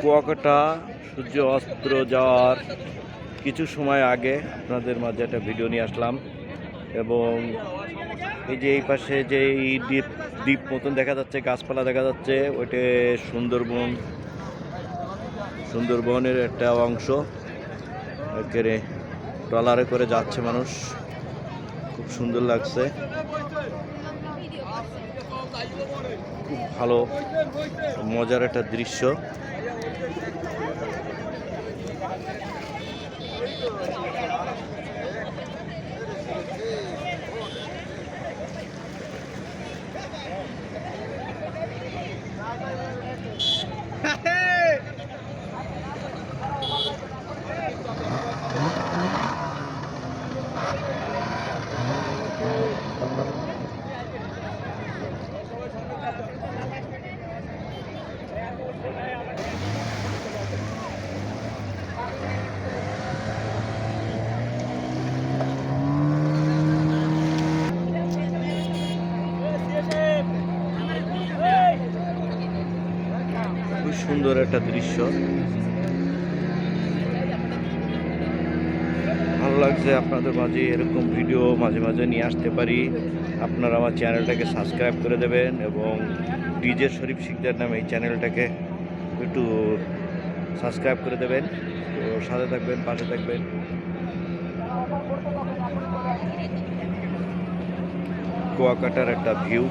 কুয়াকাটা সূর্য অস্ত যাওয়ার কিছু সময় আগে আপনাদের মাঝে একটা ভিডিও নিয়ে আসলাম। এবং এই যে এই পাশে যে এই দ্বীপ দ্বীপ মতন দেখা যাচ্ছে, গাছপালা দেখা যাচ্ছে, ওইটা সুন্দরবনের একটা অংশ। একেবারে ট্রলারে করে যাচ্ছে মানুষ, খুব সুন্দর লাগছে, খুব ভালো মজার একটা দৃশ্য। খুব সুন্দর একটা দৃশ্য, ভালো লাগছে। আপনাদের মাঝে এরকম ভিডিও মাঝে মাঝে নিয়ে আসতে পারি। আপনারা আমার চ্যানেলটাকে সাবস্ক্রাইব করে দেবেন এবং ডিজে শরীফ শিকদার নামে এই চ্যানেলটাকে একটু সাবস্ক্রাইব করে দেবেন। তো সাথে থাকবেন, পাশে থাকবেন। কুয়াকাটার একটা ভিউ।